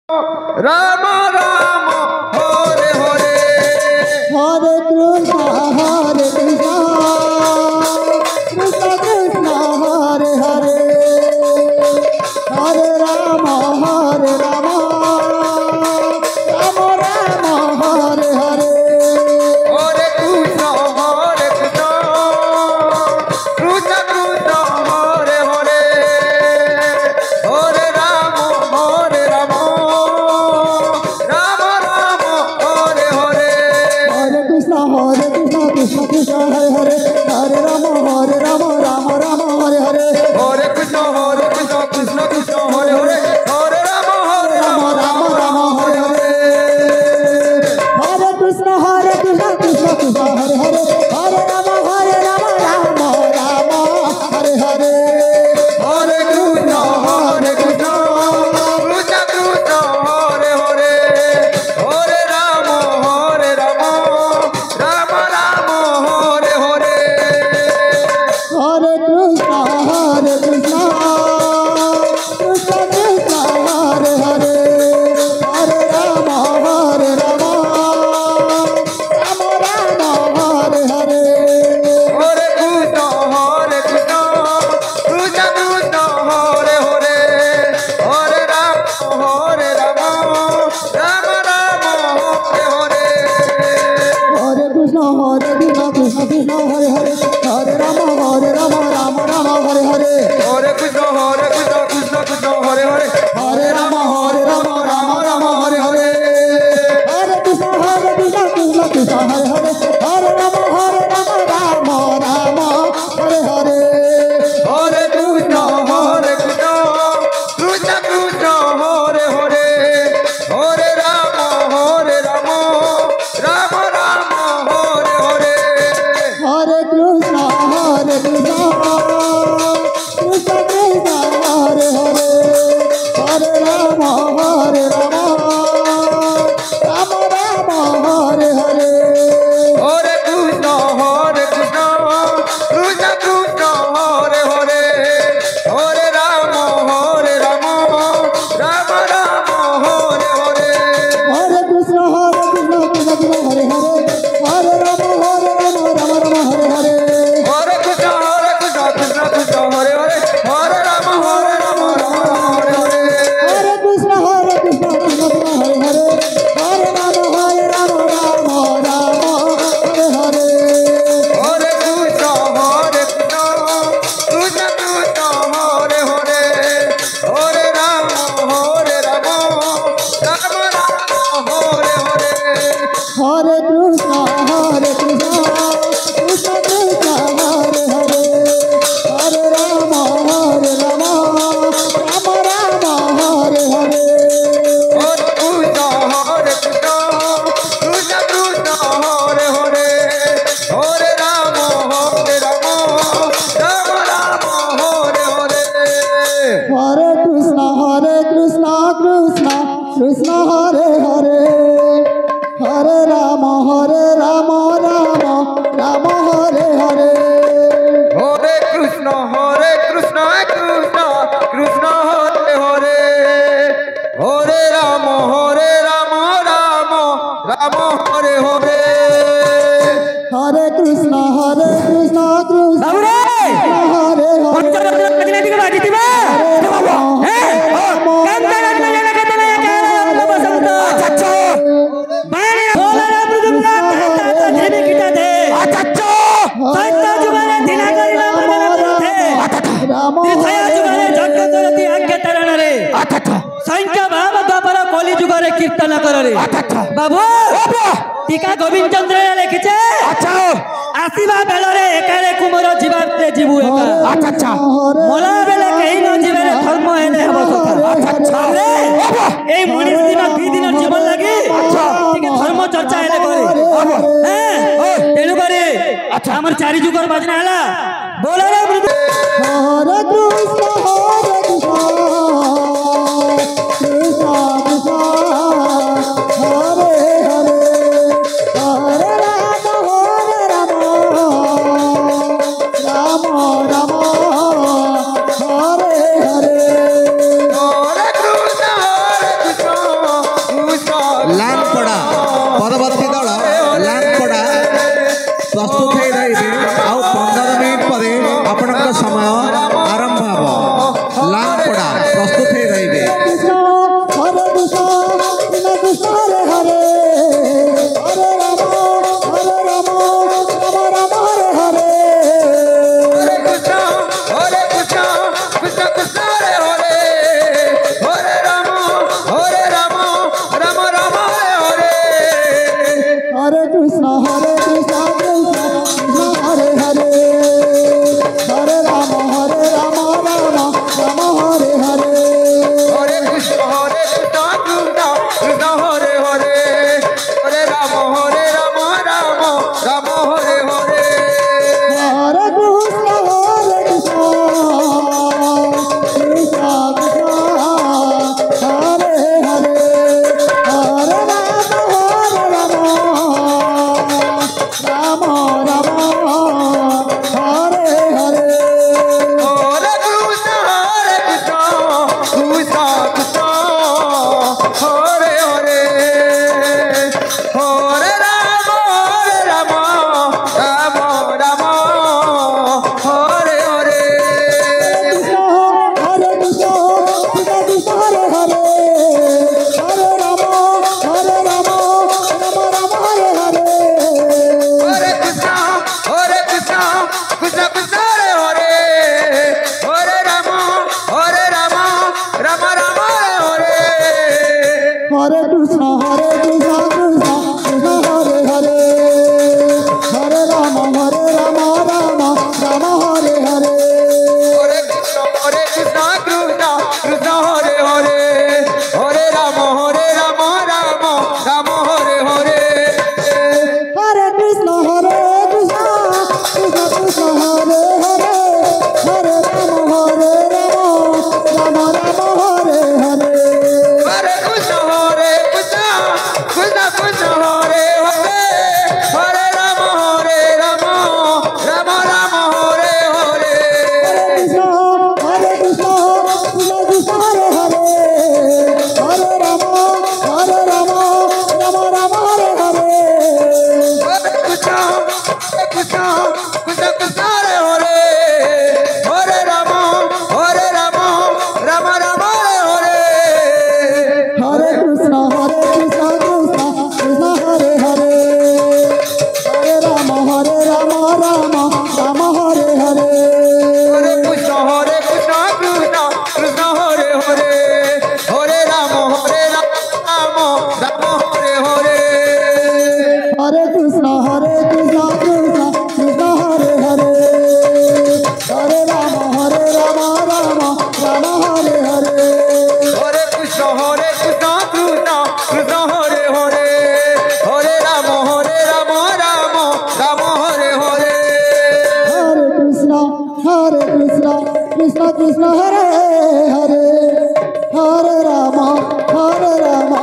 राम राम हरे हरे हरे कृष्ण हरे कृष्ण कृष्ण कृष्ण हरे हरे हरे राम हरे राम राम राम हरे हरे हरे कृष्ण कृष्ण कृष्ण हरे हरे हरे राम राम राम हरे हरे हरे कृष्ण कृष्ण कृष्ण हरे हरे हरे राम राम राम हरे हरे हरे कृष्ण कृष्ण कृष्ण हरे हरे हरे राम राम राम हरे हरे हरे कृष्ण कृष्ण कृष्ण हरे हरे हरे राम राम राम हरे हरे हरे कृष्ण कृष्ण कृष्ण हरे हरे हरे राम राम राम हरे हरे हरे कृष्ण कृष्ण कृष्ण कृष्ण हरे हरे हरे राम राम राम हरे हरे हरे कृष्ण कृष्ण कृष्ण हरे हरे हरे राम राम राम हरे हरे हरे कृष्ण कृष्ण कृष्ण हरे हरे हरे राम राम राम हरे हरे हरे कृष्ण कृष्ण कृष्ण हरे हरे हरे राम राम हरे हरे हरे कृष्ण कृष्ण कृष्ण हरे हरे हरे राम राम राम हरे हरे हरे कृष्ण कृष्ण कृष्ण हरे हरे हरे राम राम राम हरे हरे हरे कृष्ण कृष्ण कृष्ण कृष्ण हरे हरे हरे राम राम राम हरे हरे हरे कृष्ण कृष्ण कृष्ण कृष्ण हरे हरे हरे राम राम राम हरे हरे हरे कृष्ण कृष्ण कृष्ण हरे हरे हरे राम राम हरे हरे हरे कृष्ण कृष्ण कृष्ण हरे हरे हरे राम हरे हरे हरे कृष्ण कृष्ण कृष्ण हरे हरे हरे राम राम हरे हरे हरे कृष्ण कृष्ण कृष्ण हरे हरे हरे राम राम राम हरे हरे हरे कृष्ण कृष्ण कृष्ण कृष्ण हरे हरे हरे राम राम राम हरे हरे हरे कृष्ण कृष्ण कृष्ण हरे हरे हरे राम राम हरे हरे हरे कृष्ण कृष्ण कृष्ण हरे हरे हरे राम राम राम हरे हरे हरे कृष्ण कृष्ण कृष्ण हरे हरे हरे राम राम हरे हरे हरे कृष्ण कृष्ण हरे हरे राम संख्या भाव द्वापर कली जुगे कीर्तन करे बाबू टीका गोविंद चंद्र लिखिছে आसवा बेलरे एकारे कुमर जीवाते जीवु एका मला बेले कहीं न जीवे धर्म हेले हबो सखा ए मनीष दिन 2 दिन जीवन लगी टिके धर्म चर्चा हेले करे हैं तेनु करे हमर चारि जुगर बाजना हला बोले रे मृदु हरे Krishna Krishna Krishna Hare Hare Hare Ram Ram Ram Hare Hare Hare Krishna Hare Krishna Krishna Krishna Hare Hare Hare Rama Rama Rama Hare Hare Hare Krishna Krishna Krishna Hare Hare Hare Rama Rama Rama Hare Hare Hare Krishna Krishna Krishna Hare Hare Hare Rama Rama Hare Hare Hare Krishna Krishna Krishna Hare Hare Hare Rama Rama Rama Hare Hare Krishna Krishna Krishna Hare Hare Hare Rama Rama Hare Hare Hare Krishna Krishna Krishna Hare Hare Hare Rama Rama Rama Hare Hare Hare Krishna Krishna Krishna Hare Hare Hare Rama Rama Hare Hare Hare Krishna Krishna Krishna Hare Hare Hare Rama Rama Hare Hare Hare Krishna Krishna Krishna Hare Hare Hare Rama Rama Hare Hare Hare Krishna Krishna Krishna Hare Hare Hare Rama Rama Hare Hare Hare Krishna Krishna Krishna Hare Hare Hare Rama